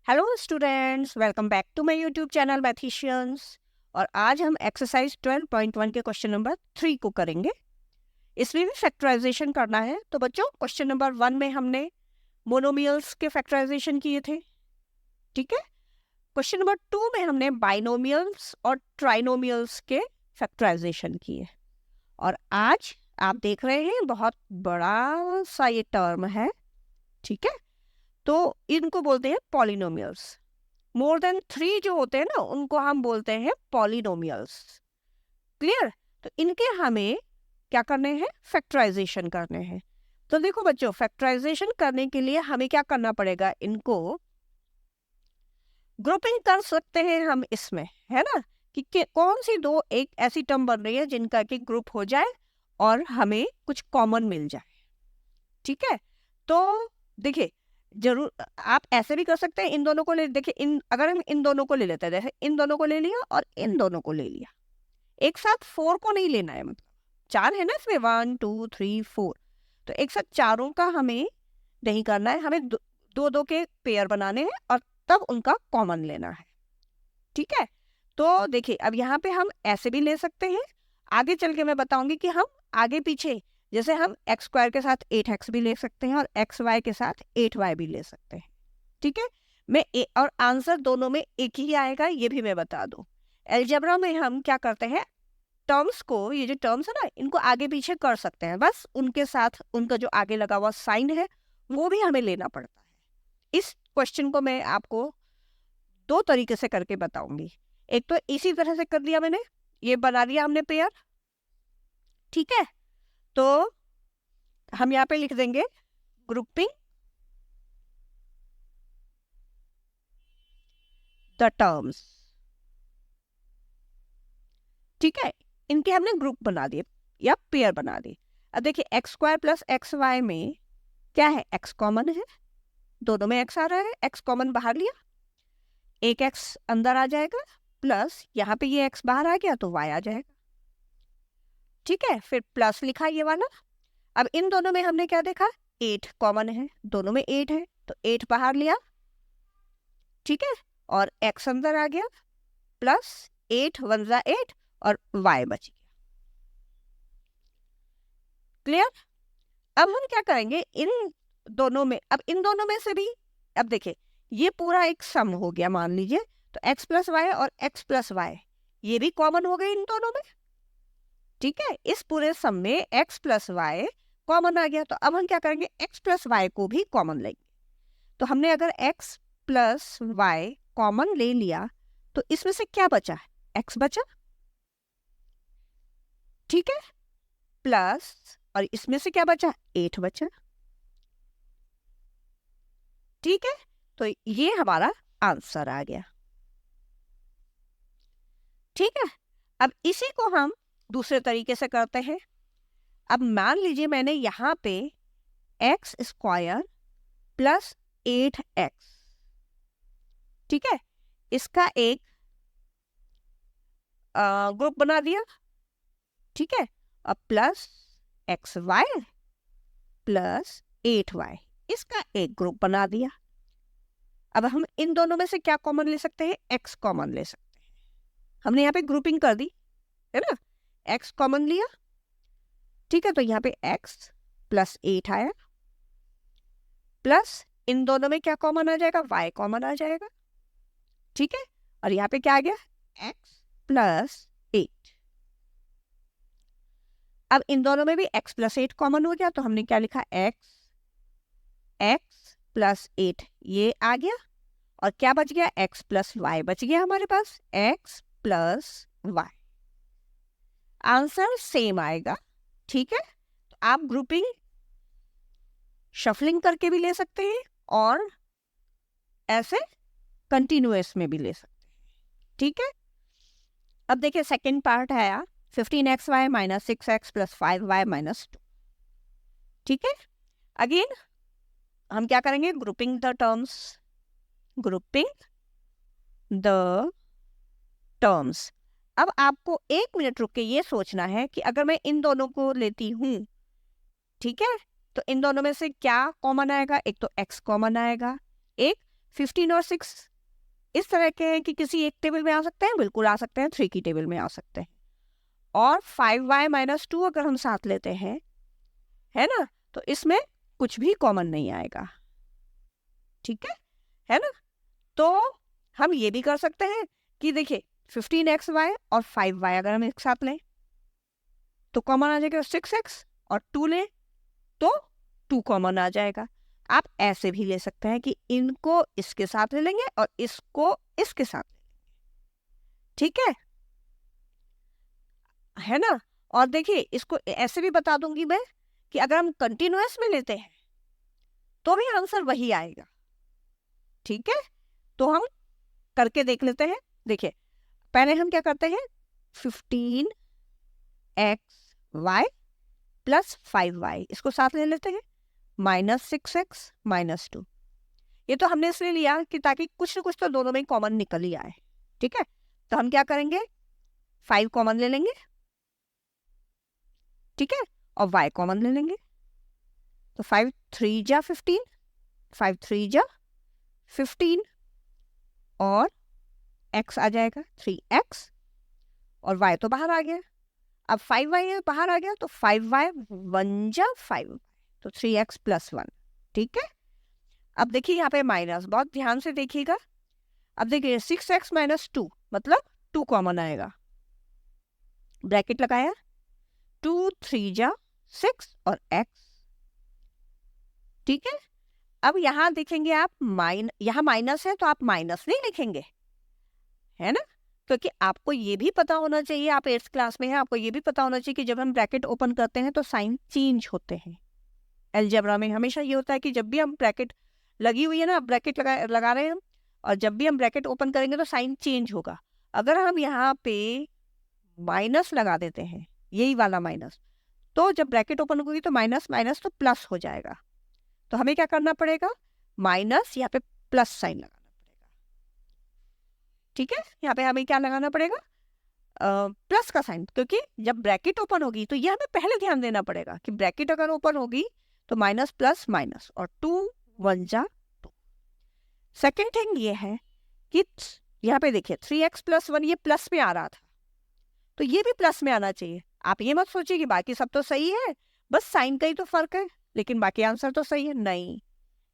Hello students, welcome back to my YouTube channel मैथीशियंस। और आज हम एक्सरसाइज 12.1 के क्वेश्चन नंबर 3 को करेंगे। इसमें भी फैक्टराइजेशन करना है। तो बच्चों, क्वेश्चन नंबर 1 में हमने मोनोमियल्स के फैक्टराइजेशन किए थे, ठीक है। क्वेश्चन नंबर 2 में हमने बाइनोमियल्स और ट्राइनोमियल्स के फैक्टराइजेशन किए। और आज आप देख रहे हैं बहुत बड़ा सा ये टर्म है, ठीक है। तो इनको बोलते हैं पॉलिनोमियल्स। मोर देन 3 जो होते हैं ना, उनको हम बोलते हैं पॉलिनोमियल्स। क्लियर? तो इनके हमें क्या करने हैं? फैक्टराइजेशन करने हैं। तो देखो बच्चों, फैक्टराइजेशन करने के लिए हमें क्या करना पड़ेगा? इनको ग्रुपिंग कर सकते हैं हम इसमें, है ना, कि कौन सी दो एक ऐसी टर्म बन रही है जिनका कि ग्रुप हो जाए और हमें कुछ कॉमन मिल जाए, ठीक है। तो देखिए, जरूर आप ऐसे भी कर सकते हैं, इन दोनों को ले, देखिए अगर हम इन दोनों को ले लेते हैं, जैसे इन दोनों को ले लिया और इन दोनों को ले लिया, एक साथ 4 को नहीं लेना है, मतलब 4 है ना इसमें, 1 2 3 4। तो एक साथ चारों का हमें नहीं करना है, हमें दो दो के पेयर बनाने हैं और तब उनका कॉमन लेना है, ठीक है। तो देखिए, अब यहाँ पे हम ऐसे भी ले सकते हैं। आगे चल के मैं बताऊंगी कि हम आगे पीछे, जैसे हम एक्स स्क्वायर के साथ 8x भी ले सकते हैं और एक्स वाई के साथ 8y भी ले सकते हैं, ठीक है। और आंसर दोनों में एक ही आएगा, ये भी मैं बता दूं। अलजेब्रा में हम क्या करते हैं, टर्म्स को, ये जो टर्म्स है ना, इनको आगे पीछे कर सकते हैं, बस उनके साथ उनका जो आगे लगा हुआ साइन है वो भी हमें लेना पड़ता है। इस क्वेश्चन को मैं आपको दो तरीके से करके बताऊंगी। एक तो इसी तरह से कर दिया मैंने, ये बना दिया हमने पेयर, ठीक है। तो हम यहाँ पे लिख देंगे ग्रुपिंग द टर्म्स, ठीक है। इनके हमने ग्रुप बना दिए या पेयर बना दिए। अब देखिए, x square plus x y में क्या है? एक्स कॉमन है, दोनों में एक्स आ रहा है, एक्स कॉमन बाहर लिया, एक एक्स अंदर आ जाएगा, प्लस यहाँ पे ये एक्स बाहर आ गया तो वाई आ जाएगा, ठीक है। फिर प्लस लिखा ये वाला। अब इन दोनों में हमने क्या देखा? 8 कॉमन है, दोनों में 8 है, तो 8 बाहर लिया, ठीक है, और x अंदर आ गया, प्लस 8 1 जा 8 और y बच गया। क्लियर? अब हम क्या करेंगे, इन दोनों में, अब इन दोनों में से भी, अब देखिए ये पूरा एक सम हो गया मान लीजिए, तो x प्लस वाई और x प्लस वाई ये भी कॉमन हो गए इन दोनों में, ठीक है। इस पूरे सम में x प्लस वाई कॉमन आ गया, तो अब हम क्या करेंगे, x प्लस वाई को भी कॉमन लेंगे। तो हमने अगर x प्लस वाई कॉमन ले लिया तो इसमें से क्या बचा? x बचा, ठीक है, प्लस, और इसमें से क्या बचा? 8 बचा, ठीक है। तो ये हमारा आंसर आ गया, ठीक है। अब इसी को हम दूसरे तरीके से करते हैं। अब मान लीजिए मैंने यहाँ पे एक्स स्क्वायर प्लस 8x, ठीक है, इसका एक ग्रुप बना दिया, ठीक है, और plus x Y plus 8y इसका एक ग्रुप बना दिया। अब हम इन दोनों में से क्या कॉमन ले सकते हैं? x कॉमन ले सकते हैं। हमने यहाँ पे ग्रुपिंग कर दी, है ना, x कॉमन लिया, ठीक है। तो यहाँ पे x प्लस 8 आया, प्लस इन दोनों में क्या कॉमन आ जाएगा? y कॉमन आ जाएगा, ठीक है। और यहाँ पे क्या आ गया? x plus 8। अब इन दोनों में भी x प्लस 8 कॉमन हो गया, तो हमने क्या लिखा? x प्लस 8 ये आ गया, और क्या बच गया? x प्लस वाई बच गया हमारे पास, x plus y. Answer same आएगा, ठीक है। तो आप ग्रुपिंग शफलिंग करके भी ले सकते हैं और ऐसे कंटिन्यूअस में भी ले सकते हैं, ठीक है। अब देखिए, सेकेंड पार्ट है 15xy minus 6x plus 5y minus 2, ठीक है। अगेन हम क्या करेंगे? Grouping the terms, grouping the terms. अब आपको 1 मिनट रुक के ये सोचना है कि अगर मैं इन दोनों को लेती हूँ, ठीक है, तो इन दोनों में से क्या कॉमन आएगा? एक तो x कॉमन आएगा, एक 15 और 6 इस तरह के हैं कि किसी एक टेबल में आ सकते हैं, बिल्कुल आ सकते हैं, 3 की टेबल में आ सकते हैं। और 5y माइनस 2 अगर हम साथ लेते हैं, है ना, तो इसमें कुछ भी कॉमन नहीं आएगा, ठीक है ना। तो हम ये भी कर सकते हैं कि देखिए 15xy और 5y अगर हम एक साथ लें तो कॉमन आ जाएगा 6x, और 2 लें तो 2 कॉमन आ जाएगा। आप ऐसे भी ले सकते हैं कि इनको इसके साथ ले लेंगे और इसको इसके साथ ले लेंगे, ठीक है ना। और देखिए इसको ऐसे भी बता दूंगी मैं कि अगर हम कंटिन्यूअस में लेते हैं तो भी आंसर वही आएगा, ठीक है। तो हम करके देख लेते हैं। देखिए पहले हम क्या करते हैं, 15xy प्लस 5y इसको साथ ले लेते हैं, माइनस 6x माइनस 2। ये तो हमने इसलिए लिया कि ताकि कुछ न कुछ तो दोनों में कॉमन निकल ही आए, ठीक है। तो हम क्या करेंगे, 5 कॉमन ले लेंगे, ठीक है, और y कॉमन ले लेंगे। तो 5 3 जा 15, 5 3 जा 15, और x आ जाएगा 3x, और y तो बाहर आ गया। अब 5y बाहर आ गया तो 5y 1 जा 5, तो 3x प्लस 1, ठीक है। अब देखिए यहाँ पे माइनस, बहुत ध्यान से देखिएगा। अब देखिए 6x माइनस 2 मतलब 2 कॉमन आएगा, ब्रैकेट लगाया, 2 3 जा 6 और x, ठीक है। अब यहाँ देखेंगे आप यहाँ माइनस है तो आप माइनस नहीं लिखेंगे, है ना, क्योंकि आपको ये भी पता होना चाहिए, आप 8th क्लास में हैं, आपको ये भी पता होना चाहिए कि जब हम ब्रैकेट ओपन करते हैं तो साइन चेंज होते हैं। अलजेब्रा में हमेशा ये होता है कि जब भी हम ब्रैकेट लगी हुई है ना, ब्रैकेट लगा रहे हैं हम, और जब भी हम ब्रैकेट ओपन करेंगे तो साइन चेंज होगा। अगर हम यहाँ पे माइनस लगा देते हैं, यही वाला माइनस, तो जब ब्रैकेट ओपन होगी तो माइनस माइनस तो प्लस हो जाएगा। तो हमें क्या करना पड़ेगा, माइनस यहाँ पे प्लस साइन लगाना पड़ेगा, ठीक है। यहाँ पे हमें क्या लगाना पड़ेगा, प्लस का साइन, क्योंकि जब ब्रैकेट ओपन होगी तो ये हमें पहले ध्यान देना पड़ेगा कि ब्रैकेट अगर ओपन होगी तो माइनस प्लस माइनस, और 2 1 जा 2। सेकेंड थिंग ये है कि यहाँ पे देखिए 3x प्लस 1 ये प्लस में आ रहा था, तो ये भी प्लस में आना चाहिए। आप ये मत सोचिए कि बाकी सब तो सही है, बस साइन का ही तो फर्क है, लेकिन बाकी आंसर तो सही है, नहीं,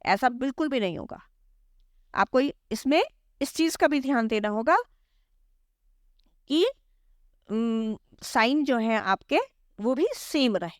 ऐसा बिल्कुल भी नहीं होगा। आपको इसमें इस चीज का भी ध्यान देना होगा कि साइन जो है आपके वो भी सेम रहे,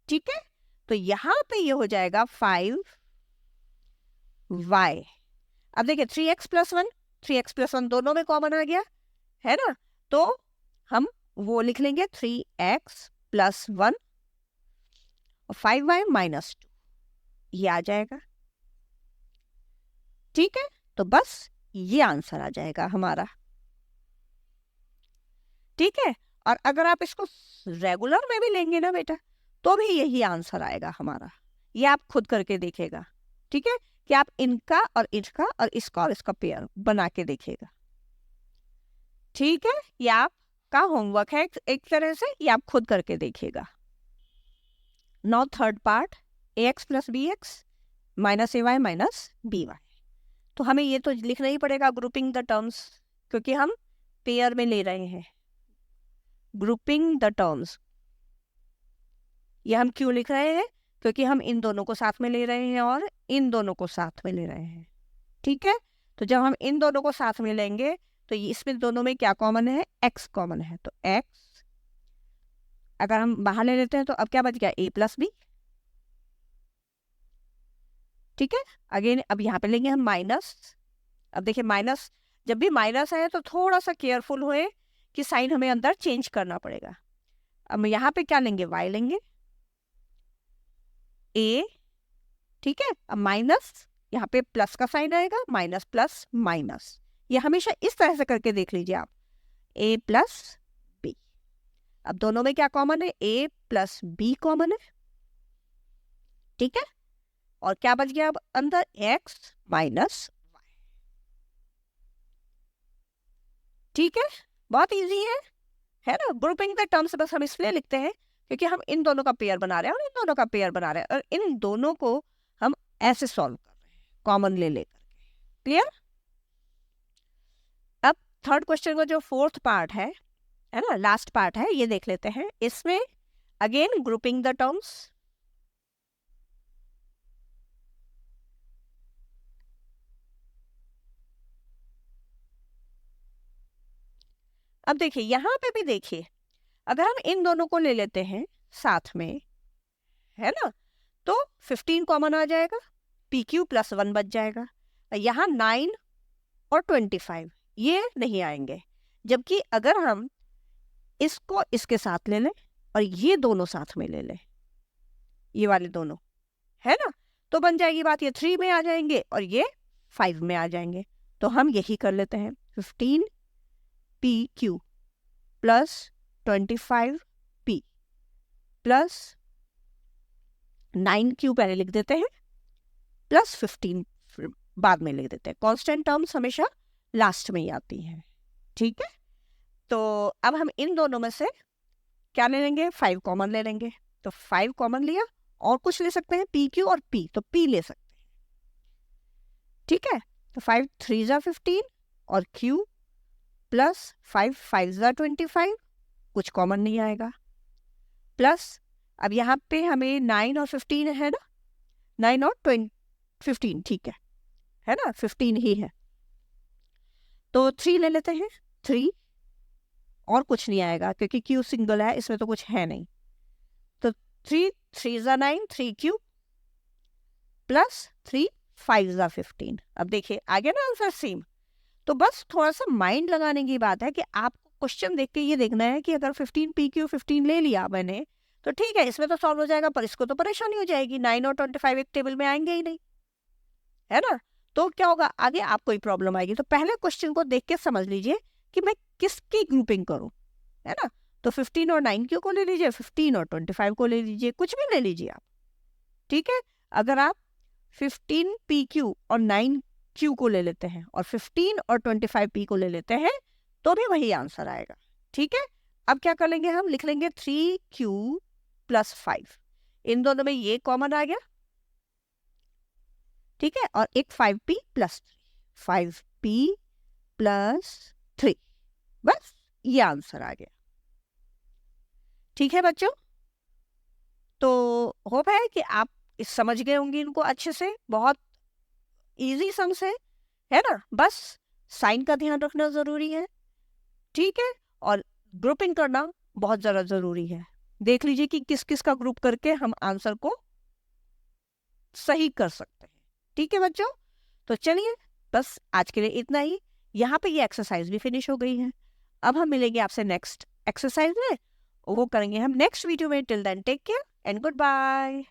ठीक है। तो यहां पे ये हो जाएगा 5y। अब देखिए 3x प्लस 1, 3x प्लस 1 दोनों में कॉमन आ गया, है ना, तो हम वो लिख लेंगे 3x प्लस 1 और 5y माइनस 2, ये आ जाएगा, ठीक है। तो बस ये आंसर आ जाएगा हमारा, ठीक है। और अगर आप इसको रेगुलर में भी लेंगे ना बेटा, तो भी यही आंसर आएगा हमारा। ये आप खुद करके देखेगा, ठीक है, कि आप इनका और इसका और इसका पेयर बना के देखिएगा, ठीक है। ये आपका होमवर्क है एक तरह से, ये आप खुद करके देखिएगा। Now third part, ax plus b x minus a y minus b y. तो हमें ये तो लिखना ही पड़ेगा ग्रुपिंग द टर्म्स, क्योंकि हम पेयर में ले रहे हैं। ग्रुपिंग द टर्म्स, ये हम क्यों लिख रहे हैं, क्योंकि हम इन दोनों को साथ में ले रहे हैं और इन दोनों को साथ में ले रहे हैं, ठीक है। तो जब हम इन दोनों को साथ में लेंगे तो इसमें दोनों में क्या कॉमन है, x कॉमन है, तो x अगर हम बाहर ले लेते हैं तो अब क्या बच गया, a प्लस बी, ठीक है। अगेन अब यहाँ पे लेंगे हम माइनस। अब देखिए माइनस, जब भी माइनस है तो थोड़ा सा केयरफुल हुए कि साइन हमें अंदर चेंज करना पड़ेगा। अब यहाँ पे क्या लेंगे, y लेंगे, a, ठीक है। अब माइनस, यहाँ पे प्लस का साइन आएगा, माइनस प्लस माइनस, ये हमेशा इस तरह से करके देख लीजिए आप, a प्लस बी। अब दोनों में क्या कॉमन है, a प्लस बी कॉमन है, ठीक है। और क्या बच गया अब अंदर, x माइनस वाई, ठीक है। बहुत इजी है ना। ग्रुपिंग द टर्म्स बस हम इसलिए लिखते हैं क्योंकि हम इन दोनों का पेयर बना रहे हैं और इन दोनों का पेयर बना रहे हैं, और इन दोनों को हम ऐसे सॉल्व कर रहे हैं कॉमन ले लेकर के, क्लियर? अब थर्ड क्वेश्चन का जो फोर्थ पार्ट है ना, लास्ट पार्ट है, ये देख लेते हैं। इसमें अगेन ग्रुपिंग द टर्म्स। अब देखिए यहाँ पे भी देखिए, अगर हम इन दोनों को ले लेते हैं साथ में, है ना, तो 15 कॉमन आ जाएगा, पी क्यू प्लस 1 बच जाएगा। यहाँ 9 और 25 ये नहीं आएंगे, जबकि अगर हम इसको इसके साथ ले लें और ये दोनों साथ में ले लें, ये वाले दोनों, है ना, तो बन जाएगी बात, ये 3 में आ जाएंगे और ये 5 में आ जाएंगे। तो हम यही कर लेते हैं, 15 P Q plus 25 P plus 9 Q पहले लिख देते हैं, प्लस 15 बाद में लिख देते हैं। कांस्टेंट टर्म्स हमेशा लास्ट में ही आती हैं, ठीक है। तो अब हम इन दोनों में से क्या ले लेंगे, 5 कॉमन ले लेंगे। तो 5 कॉमन लिया, और कुछ ले सकते हैं, पी क्यू और पी, तो पी ले सकते हैं, ठीक है। तो 5 3 जा 15 और क्यू प्लस 5 5 जा 25, कुछ कॉमन नहीं आएगा, प्लस अब यहाँ पे हमें 9 और 15 है ना, 9 और 15, ठीक है ना, 15 ही है, तो 3 ले लेते हैं, 3 और कुछ नहीं आएगा क्योंकि क्यू सिंगल है, इसमें तो कुछ है नहीं। तो 3 3 जा 9, 3 क्यू प्लस 3 5 जा 15। अब देखिए आ गया ना आंसर सेम। तो बस थोड़ा सा माइंड लगाने की बात है कि आपको क्वेश्चन देख के ये देखना है कि अगर 15 पी क्यू 15 ले लिया मैंने तो ठीक है, इसमें तो सॉल्व हो जाएगा, पर इसको तो परेशानी हो जाएगी, 9 और 25 एक टेबल में आएंगे ही नहीं, है ना। तो क्या होगा, आगे आपको ही प्रॉब्लम आएगी। तो पहले क्वेश्चन को देख के समझ लीजिए कि मैं किसकी ग्रुपिंग करूं, है ना। तो 15 और 9 क्यू को ले लीजिए, 15 और 25 को ले लीजिए, कुछ भी ले लीजिए आप, ठीक है। अगर आप 15 पी क्यू और 9 क्यू को ले लेते हैं और 15 और 25 पी को ले लेते हैं तो भी वही आंसर आएगा, ठीक है। अब क्या कर लेंगे, हम लिख लेंगे 3 क्यू प्लस 5, इन दोनों में ये कॉमन आ गया, ठीक है, और एक 5p प्लस 3, 5p प्लस 3, बस ये आंसर आ गया, ठीक है बच्चों। तो होप है कि आप समझ गए होंगे इनको अच्छे से, बहुत इजी सम्स है ना। बस साइन का ध्यान रखना जरूरी है, ठीक है, और ग्रुपिंग करना बहुत ज़्यादा जरूरी है। देख लीजिए कि किस किस का ग्रुप करके हम आंसर को सही कर सकते हैं, ठीक है बच्चों। तो चलिए बस आज के लिए इतना ही, यहाँ पे ये एक्सरसाइज भी फिनिश हो गई है। अब हम मिलेंगे आपसे नेक्स्ट एक्सरसाइज में, वो करेंगे हम नेक्स्ट वीडियो में। Till then take care and good bye.